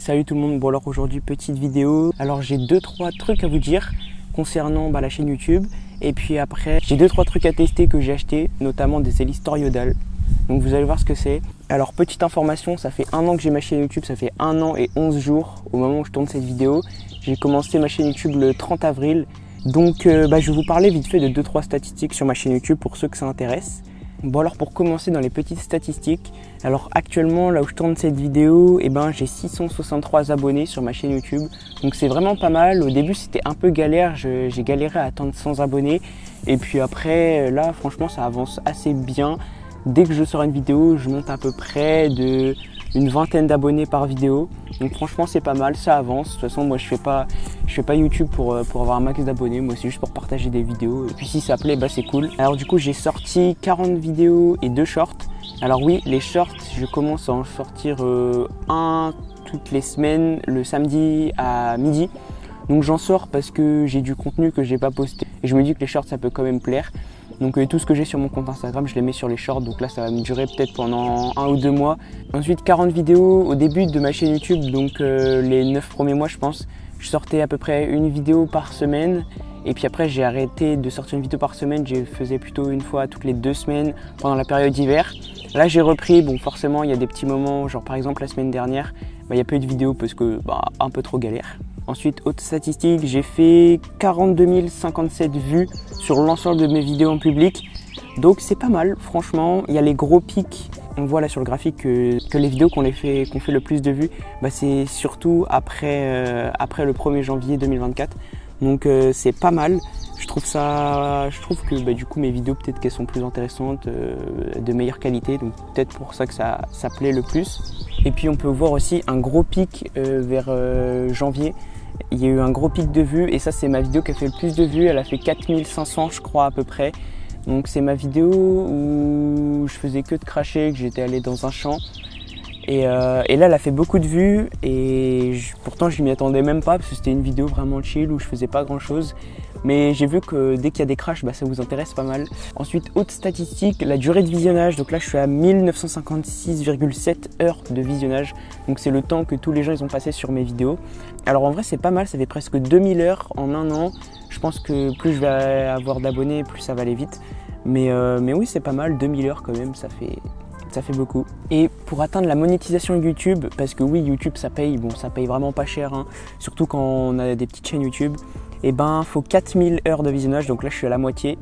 Salut tout le monde, bon alors aujourd'hui petite vidéo. Alors j'ai 2-3 trucs à vous dire concernant la chaîne YouTube. Et puis après j'ai 2-3 trucs à tester que j'ai acheté, notamment des hélices Toriodal. Donc vous allez voir ce que c'est. Alors petite information, ça fait 1 an que j'ai ma chaîne YouTube, ça fait 1 an et 11 jours au moment où je tourne cette vidéo. J'ai commencé ma chaîne YouTube le 30 avril. Donc je vais vous parler vite fait de 2-3 statistiques sur ma chaîne YouTube pour ceux que ça intéresse. Bon alors pour commencer dans les petites statistiques, alors actuellement là où je tourne cette vidéo, j'ai 663 abonnés sur ma chaîne YouTube. Donc c'est vraiment pas mal. Au début c'était un peu galère, j'ai galéré à atteindre 100 abonnés. Et puis après là franchement ça avance assez bien. Dès que je sors une vidéo, je monte à peu près de une vingtaine d'abonnés par vidéo. Donc franchement c'est pas mal, ça avance. De toute façon moi je fais pas YouTube pour avoir un max d'abonnés, moi c'est juste pour partager des vidéos. Et puis si ça plaît, c'est cool. Alors du coup j'ai sorti 40 vidéos et 2 shorts. Alors oui, les shorts, je commence à en sortir un toutes les semaines, le samedi à midi. Donc j'en sors parce que j'ai du contenu que j'ai pas posté. Et je me dis que les shorts ça peut quand même plaire. Donc tout ce que j'ai sur mon compte Instagram, je les mets sur les shorts. Donc là, ça va me durer peut-être pendant 1 ou 2 mois. Ensuite, 40 vidéos au début de ma chaîne YouTube. Donc les 9 premiers mois, je pense. Je sortais à peu près une vidéo par semaine. Et puis après, j'ai arrêté de sortir une vidéo par semaine. Je faisais plutôt une fois toutes les 2 semaines pendant la période d'hiver. Là, j'ai repris. Bon, forcément, il y a des petits moments. Genre par exemple, la semaine dernière, il y a peu de vidéos parce que un peu trop galère. Ensuite, autre statistique, j'ai fait 42 057 vues sur l'ensemble de mes vidéos en public. Donc c'est pas mal, franchement. Il y a les gros pics. On voit là sur le graphique que les vidéos qu'on fait le plus de vues, c'est surtout après le 1er janvier 2024. Donc c'est pas mal. Je trouve que du coup mes vidéos peut-être qu'elles sont plus intéressantes, de meilleure qualité. Donc peut-être pour ça que ça plaît le plus. Et puis on peut voir aussi un gros pic vers janvier. Il y a eu un gros pic de vues et ça c'est ma vidéo qui a fait le plus de vues. Elle a fait 4500 je crois à peu près. Donc c'est ma vidéo où je faisais que de cracher, que j'étais allé dans un champ. Et là elle a fait beaucoup de vues et pourtant je m'y attendais même pas parce que c'était une vidéo vraiment chill où je faisais pas grand chose. Mais j'ai vu que dès qu'il y a des crashs, ça vous intéresse pas mal. Ensuite, autre statistique, la durée de visionnage. Donc là, je suis à 1956,7 heures de visionnage. Donc c'est le temps que tous les gens ils ont passé sur mes vidéos. Alors en vrai, c'est pas mal, ça fait presque 2000 heures en 1 an. Je pense que plus je vais avoir d'abonnés, plus ça va aller vite. Mais oui, c'est pas mal, 2000 heures quand même, ça fait beaucoup. Et pour atteindre la monétisation YouTube, parce que oui, YouTube ça paye, ça paye vraiment pas cher, surtout quand on a des petites chaînes YouTube, faut 4000 heures de visionnage, donc là je suis à la moitié.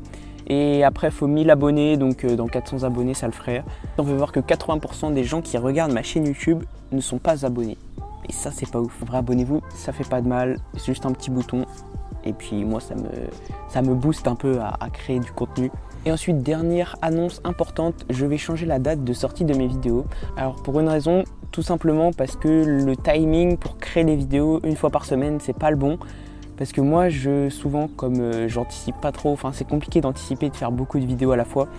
Et après il faut 1000 abonnés, donc dans 400 abonnés ça le ferait. On veut voir que 80% des gens qui regardent ma chaîne YouTube ne sont pas abonnés. Et ça c'est pas ouf. En vrai, abonnez-vous, ça fait pas de mal, c'est juste un petit bouton. Et puis moi ça me booste un peu à créer du contenu. Et ensuite, dernière annonce importante, je vais changer la date de sortie de mes vidéos. Alors pour une raison, tout simplement parce que le timing pour créer les vidéos une fois par semaine, c'est pas le bon. Parce que moi, souvent, comme j'anticipe pas trop, c'est compliqué d'anticiper et de faire beaucoup de vidéos à la fois.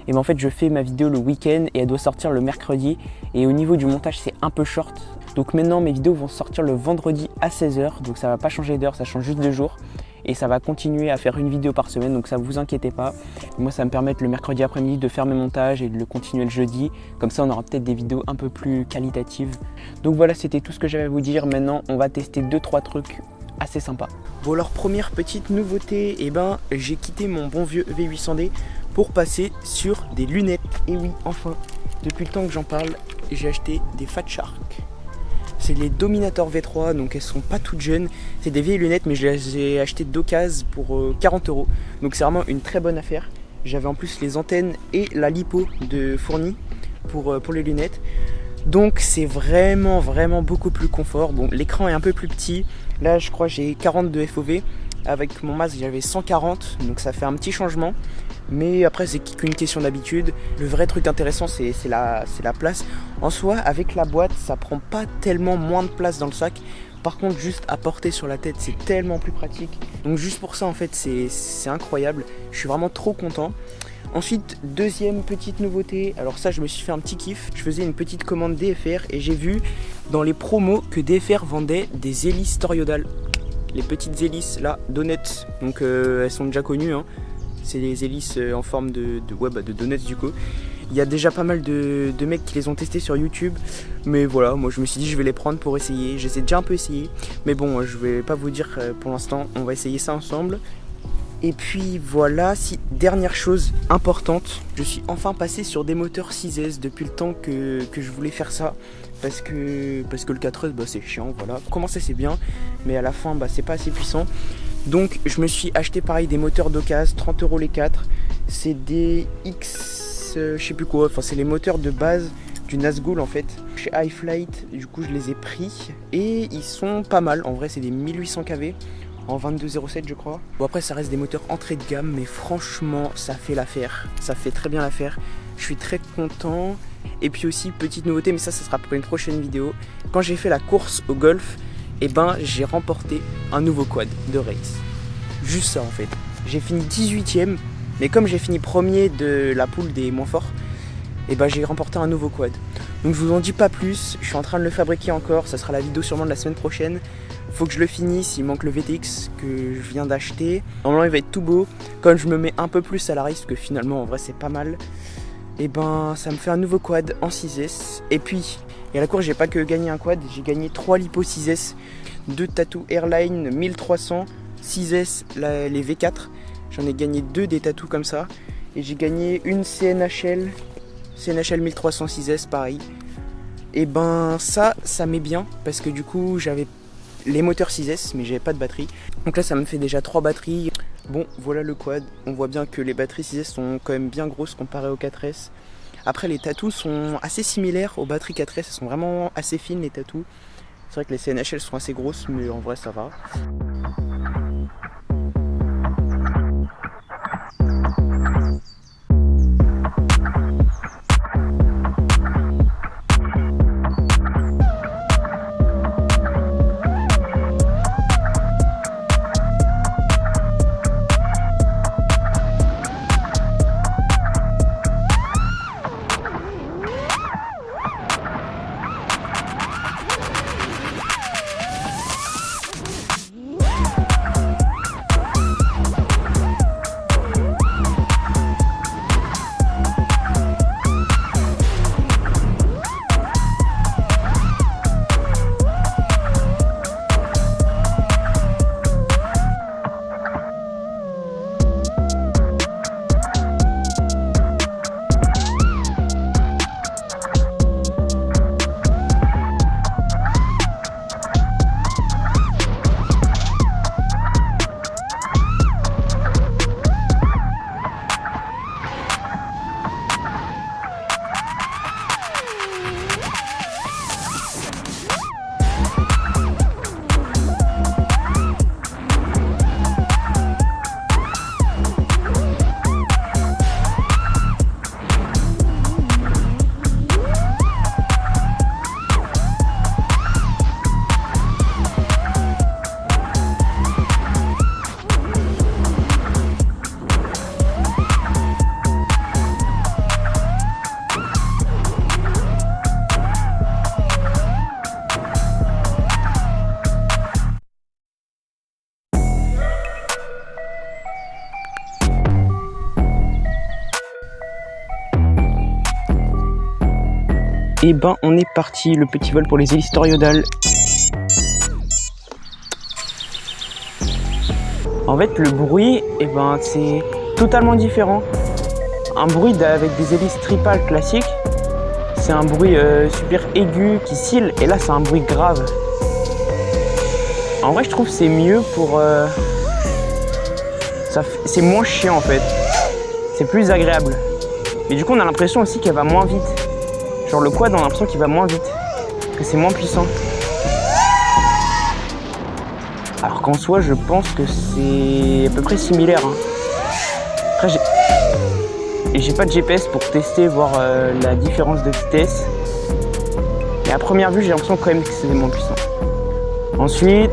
Et en fait, je fais ma vidéo le week-end et elle doit sortir le mercredi. Et au niveau du montage, c'est un peu short. Donc maintenant, mes vidéos vont sortir le vendredi à 16 h. Donc ça va pas changer d'heure, ça change juste de jour. Et ça va continuer à faire une vidéo par semaine, donc ça vous inquiétez pas. Moi ça va me permettre le mercredi après-midi de faire mes montages et de le continuer le jeudi. Comme ça on aura peut-être des vidéos un peu plus qualitatives. Donc voilà, c'était tout ce que j'avais à vous dire. Maintenant on va tester 2-3 trucs assez sympas. Bon alors première petite nouveauté, j'ai quitté mon bon vieux V800D pour passer sur des lunettes. Et oui, enfin, depuis le temps que j'en parle, j'ai acheté des Fat Shark. C'est les Dominator V3, donc elles sont pas toutes jeunes. C'est des vieilles lunettes, mais je les ai achetées d'occasion pour 40 €. Donc c'est vraiment une très bonne affaire. J'avais en plus les antennes et la lipo de fournie pour les lunettes. Donc c'est vraiment beaucoup plus confort. Bon, l'écran est un peu plus petit. Là je crois j'ai 40 de FOV. Avec mon masque j'avais 140, donc ça fait un petit changement. Mais après c'est qu'une question d'habitude. Le vrai truc intéressant c'est la place. En soi avec la boîte ça prend pas tellement moins de place dans le sac. Par contre juste à porter sur la tête c'est tellement plus pratique. Donc juste pour ça en fait c'est incroyable. Je suis vraiment trop content. Ensuite deuxième petite nouveauté, alors ça je me suis fait un petit kiff. Je faisais une petite commande DFR et j'ai vu dans les promos que DFR vendait des hélices Toriodal. Les petites hélices là, donuts, donc elles sont déjà connues, c'est les hélices en forme de donuts du coup. Il y a déjà pas mal de mecs qui les ont testés sur YouTube. Mais voilà, moi je me suis dit je vais les prendre pour essayer. J'ai déjà un peu essayé. Mais bon, je vais pas vous dire pour l'instant. On va essayer ça ensemble. Et puis voilà, dernière chose importante. Je suis enfin passé sur des moteurs 6S depuis le temps que je voulais faire ça. Parce que le 4S bah, c'est chiant, voilà. Commencer c'est bien, mais à la fin bah, c'est pas assez puissant. Donc je me suis acheté pareil des moteurs d'occasion, 30 € les 4. C'est des X, je sais plus quoi, enfin c'est les moteurs de base du Nazgul en fait. Chez iFlight, du coup je les ai pris et ils sont pas mal. En vrai c'est des 1800 kV en 22,07 je crois. Bon après ça reste des moteurs entrée de gamme, mais franchement ça fait l'affaire. Ça fait très bien l'affaire. Je suis très content. Et puis aussi petite nouveauté, mais ça sera pour une prochaine vidéo. Quand j'ai fait la course au golf, et ben j'ai remporté un nouveau quad de race. Juste ça en fait. J'ai fini 18ème, mais comme j'ai fini premier de la poule des moins forts, et ben j'ai remporté un nouveau quad. Donc je vous en dis pas plus, je suis en train de le fabriquer encore, ça sera la vidéo sûrement de la semaine prochaine. Faut que je le finisse, il manque le VTX que je viens d'acheter. Normalement il va être tout beau. Quand je me mets un peu plus à la race, parce que finalement en vrai c'est pas mal, et ben ça me fait un nouveau quad en 6S. Et puis, et à la course j'ai pas que gagné un quad, j'ai gagné 3 lipo 6S, 2 Tattoo Airline 1300, 6S les V4. J'en ai gagné 2 des tatous comme ça. Et j'ai gagné une CNHL 1300 6S pareil. Et ben ça m'est bien parce que du coup j'avais les moteurs 6S mais j'avais pas de batterie. Donc là ça me fait déjà 3 batteries. Bon voilà le quad, on voit bien que les batteries 6S sont quand même bien grosses comparées au 4S. Après les tatous sont assez similaires aux batteries 4S, elles sont vraiment assez fines les tatous. C'est vrai que les CNHL sont assez grosses mais en vrai ça va. Et ben on est parti, le petit vol pour les hélices Toreadal. En fait le bruit, et ben c'est totalement différent. Un bruit avec des hélices tripales classiques, c'est un bruit super aigu qui scille, et là c'est un bruit grave. En vrai je trouve que c'est mieux pour... c'est moins chiant en fait, c'est plus agréable. Mais du coup on a l'impression aussi qu'elle va moins vite. Genre le quad on a l'impression qu'il va moins vite, que c'est moins puissant. Alors qu'en soi je pense que c'est à peu près similaire. Hein. Après j'ai pas de GPS pour tester, voir la différence de vitesse. Mais à première vue j'ai l'impression quand même que c'est moins puissant. Ensuite,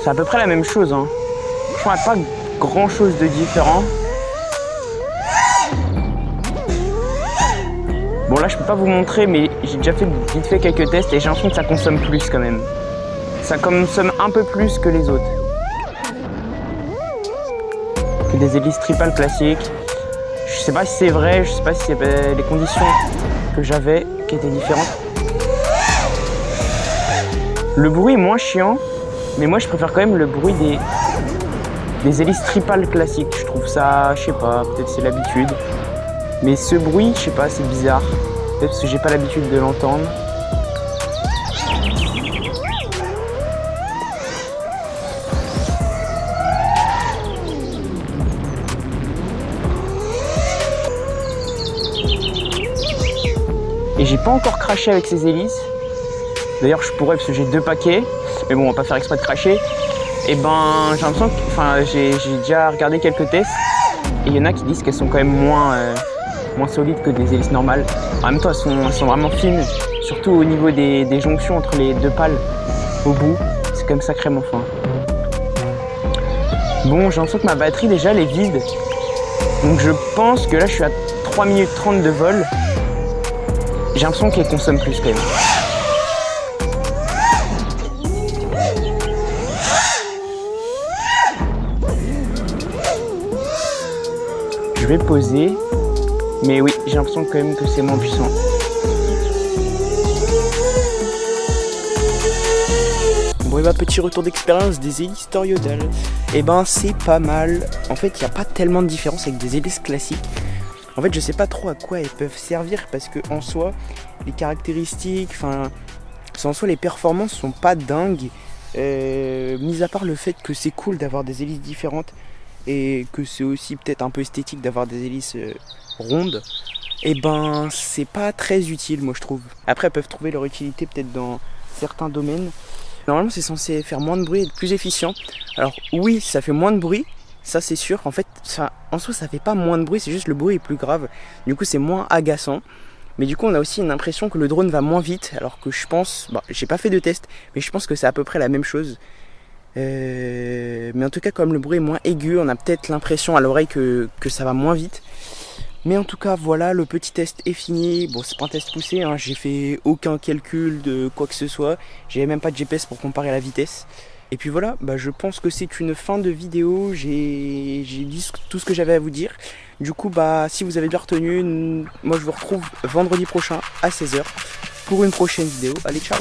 c'est à peu près la même chose. Hein. Je crois qu'il n'y a pas grand chose de différent. Bon là je peux pas vous montrer, mais j'ai déjà fait vite fait quelques tests et j'ai l'impression que ça consomme plus quand même. Ça consomme un peu plus que les autres. Que des hélices tripales classiques. sais pas si c'est vrai, je sais pas si c'est les conditions que j'avais qui étaient différentes. Le bruit est moins chiant, mais moi je préfère quand même le bruit des hélices tripales classiques. Je trouve ça, je sais pas, peut-être c'est l'habitude. Mais ce bruit, je sais pas, c'est bizarre. Peut-être parce que j'ai pas l'habitude de l'entendre. Et j'ai pas encore craché avec ces hélices. D'ailleurs je pourrais parce que j'ai 2 paquets. Mais bon, on va pas faire exprès de cracher. Et ben j'ai l'impression que, enfin j'ai déjà regardé quelques tests. Et il y en a qui disent qu'elles sont quand même moins solides que des hélices normales. En même temps elles sont vraiment fines. Surtout au niveau des jonctions entre les 2 pales au bout. C'est quand même sacrément fin. Bon, j'ai l'impression que ma batterie déjà elle est vide. Donc je pense que là je suis à 3 minutes 30 de vol. J'ai l'impression qu'elle consomme plus quand même. Je vais poser, mais oui, j'ai l'impression quand même que c'est moins puissant. Bon, et bah, petit retour d'expérience des hélices Toryodal. Et ben, c'est pas mal. En fait, il n'y a pas tellement de différence avec des hélices classiques. En fait, je sais pas trop à quoi elles peuvent servir parce que en soi, les caractéristiques, enfin, en soi, les performances sont pas dingues. Mis à part le fait que c'est cool d'avoir des hélices différentes et que c'est aussi peut-être un peu esthétique d'avoir des hélices rondes, et ben, c'est pas très utile, moi je trouve. Après, elles peuvent trouver leur utilité peut-être dans certains domaines. Normalement, c'est censé faire moins de bruit et être plus efficient. Alors, oui, ça fait moins de bruit. Ça c'est sûr, en fait, en soi ça fait pas moins de bruit, c'est juste le bruit est plus grave. Du coup c'est moins agaçant. Mais du coup on a aussi une impression que le drone va moins vite. Alors que je pense, bon, j'ai pas fait de test, mais je pense que c'est à peu près la même chose. Mais en tout cas comme le bruit est moins aigu, on a peut-être l'impression à l'oreille que ça va moins vite. Mais en tout cas voilà, le petit test est fini. Bon, c'est pas un test poussé, hein. J'ai fait aucun calcul de quoi que ce soit. J'avais même pas de GPS pour comparer la vitesse. Et puis voilà, bah je pense que c'est une fin de vidéo, j'ai dit tout ce que j'avais à vous dire. Du coup, bah si vous avez bien retenu, moi je vous retrouve vendredi prochain à 16h pour une prochaine vidéo. Allez, ciao!